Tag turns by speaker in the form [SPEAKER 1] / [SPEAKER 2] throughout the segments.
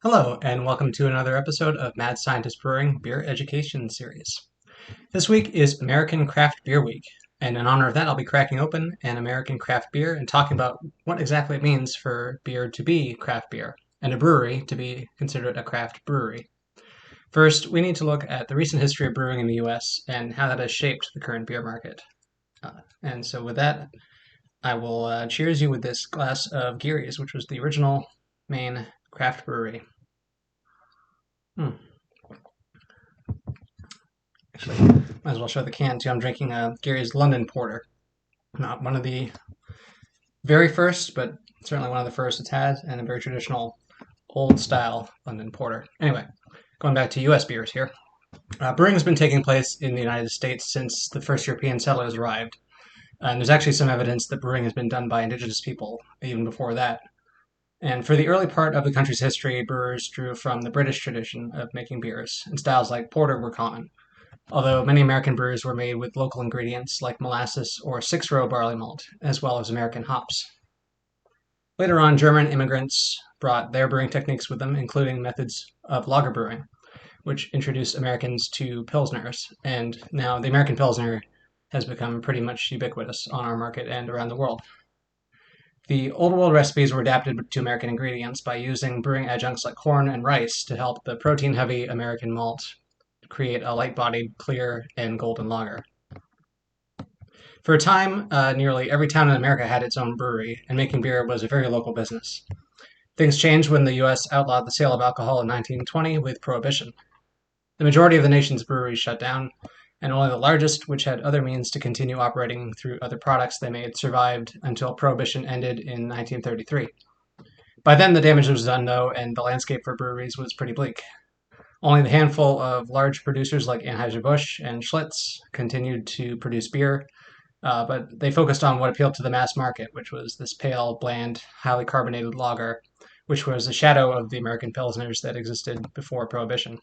[SPEAKER 1] Hello, and welcome to another episode of Mad Scientist Brewing Beer Education Series. This week is American Craft Beer Week, and in honor of that, I'll be cracking open an American craft beer and talking about what exactly it means for beer to be craft beer and a brewery to be considered a craft brewery. First, we need to look at the recent history of brewing in the US and how that has shaped the current beer market. And so, with that, I will cheers you with this glass of Geary's, which was the original Maine craft brewery. Hmm. Actually, might as well show the can too. I'm drinking Gary's London Porter. Not one of the very first, but certainly one of the first it's had, and a very traditional old style London Porter. Anyway, going back to US beers here. Brewing has been taking place in the United States since the first European settlers arrived. And there's actually some evidence that brewing has been done by indigenous people even before that. And for the early part of the country's history, brewers drew from the British tradition of making beers, and styles like porter were common, although many American brews were made with local ingredients like molasses or six-row barley malt, as well as American hops. Later on, German immigrants brought their brewing techniques with them, including methods of lager brewing, which introduced Americans to Pilsners, and now the American Pilsner has become pretty much ubiquitous on our market and around the world. The Old World recipes were adapted to American ingredients by using brewing adjuncts like corn and rice to help the protein-heavy American malt create a light-bodied, clear, and golden lager. For a time, nearly every town in America had its own brewery, and making beer was a very local business. Things changed when the U.S. outlawed the sale of alcohol in 1920 with Prohibition. The majority of the nation's breweries shut down, and only the largest, which had other means to continue operating through other products they made, survived until Prohibition ended in 1933. By then, the damage was done, though, and the landscape for breweries was pretty bleak. Only the handful of large producers like Anheuser-Busch and Schlitz continued to produce beer, but they focused on what appealed to the mass market, which was this pale, bland, highly carbonated lager, which was a shadow of the American Pilsners that existed before Prohibition.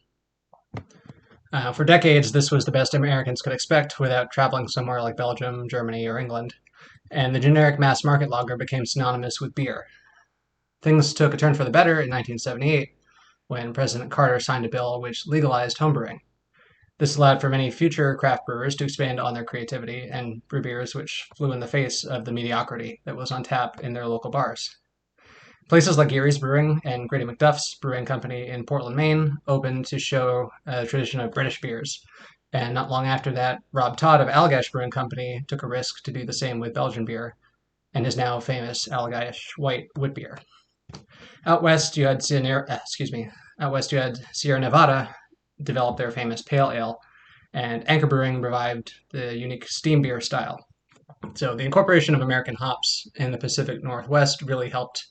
[SPEAKER 1] For decades, this was the best Americans could expect without traveling somewhere like Belgium, Germany, or England, and the generic mass market lager became synonymous with beer. Things took a turn for the better in 1978 when President Carter signed a bill which legalized homebrewing. This allowed for many future craft brewers to expand on their creativity and brew beers which flew in the face of the mediocrity that was on tap in their local bars. Places like Gary's Brewing and Grady McDuff's Brewing Company in Portland, Maine, opened to show a tradition of British beers. And not long after that, Rob Todd of Allagash Brewing Company took a risk to do the same with Belgian beer, and his now famous Allagash White wit beer. Out west, you had Sierra Nevada develop their famous pale ale, and Anchor Brewing revived the unique steam beer style. So the incorporation of American hops in the Pacific Northwest really helped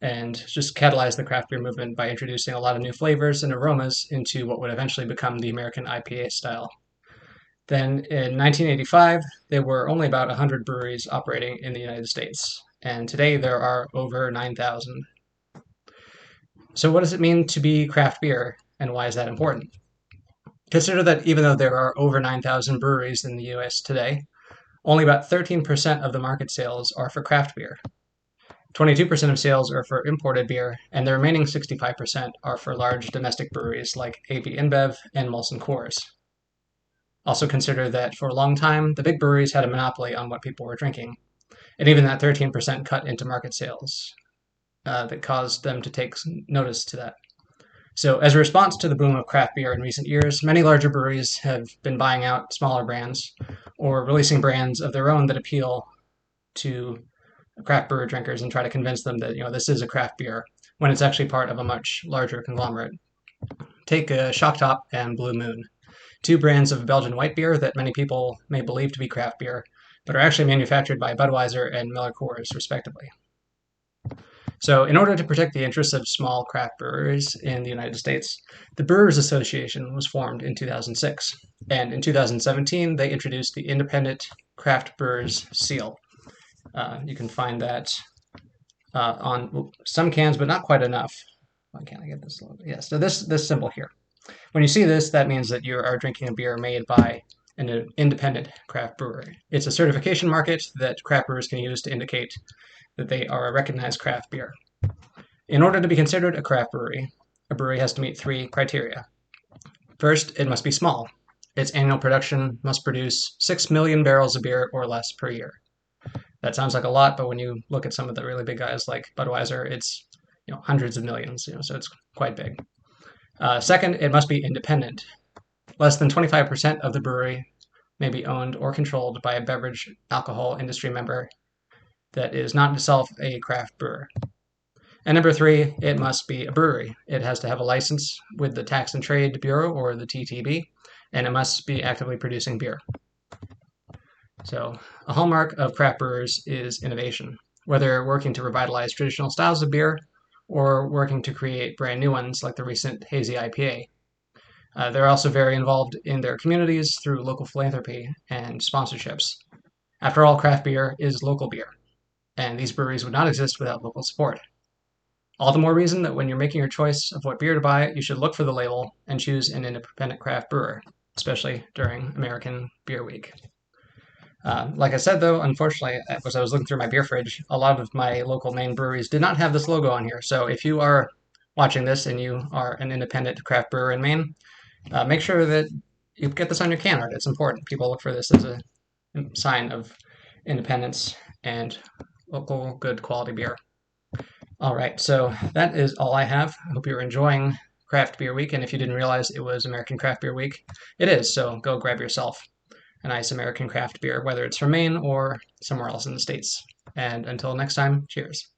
[SPEAKER 1] and just catalyzed the craft beer movement by introducing a lot of new flavors and aromas into what would eventually become the American IPA style. Then in 1985, there were only about 100 breweries operating in the United States, and today there are over 9,000. So what does it mean to be craft beer, and why is that important? Consider that even though there are over 9,000 breweries in the US today, only about 13% of the market sales are for craft beer. 22% of sales are for imported beer, and the remaining 65% are for large domestic breweries like AB InBev and Molson Coors. Also consider that for a long time, the big breweries had a monopoly on what people were drinking, and even that 13% cut into market sales that caused them to take notice to that. So as a response to the boom of craft beer in recent years, many larger breweries have been buying out smaller brands or releasing brands of their own that appeal to craft brewer drinkers and try to convince them that this is a craft beer when it's actually part of a much larger conglomerate. Take Shock Top and Blue Moon, two brands of Belgian white beer that many people may believe to be craft beer, but are actually manufactured by Budweiser and Miller Coors, respectively. So in order to protect the interests of small craft breweries in the United States, the Brewers Association was formed in 2006, and in 2017 they introduced the Independent Craft Brewers Seal. You can find that on some cans, but not quite enough. Why can't I get this? Yes, so this symbol here. When you see this, that means that you are drinking a beer made by an independent craft brewery. It's a certification market that craft brewers can use to indicate that they are a recognized craft beer. In order to be considered a craft brewery, a brewery has to meet three criteria. First, it must be small. Its annual production must produce 6 million barrels of beer or less per year. That sounds like a lot, but when you look at some of the really big guys like Budweiser, it's hundreds of millions, so it's quite big. Second, it must be independent. Less than 25% of the brewery may be owned or controlled by a beverage alcohol industry member that is not itself a craft brewer. And number three, it must be a brewery. It has to have a license with the Tax and Trade Bureau, or the TTB, and it must be actively producing beer. So a hallmark of craft brewers is innovation, whether working to revitalize traditional styles of beer or working to create brand new ones like the recent Hazy IPA. They're also very involved in their communities through local philanthropy and sponsorships. After all, craft beer is local beer, and these breweries would not exist without local support. All the more reason that when you're making your choice of what beer to buy, you should look for the label and choose an independent craft brewer, especially during American Beer Week. Like I said, though, unfortunately, as I was looking through my beer fridge, a lot of my local Maine breweries did not have this logo on here. So if you are watching this and you are an independent craft brewer in Maine, make sure that you get this on your can art. It's important. People look for this as a sign of independence and local good quality beer. All right, so that is all I have. I hope you're enjoying Craft Beer Week, and if you didn't realize it was American Craft Beer Week, it is, so go grab yourself a nice American craft beer, whether it's from Maine or somewhere else in the States. And until next time, cheers.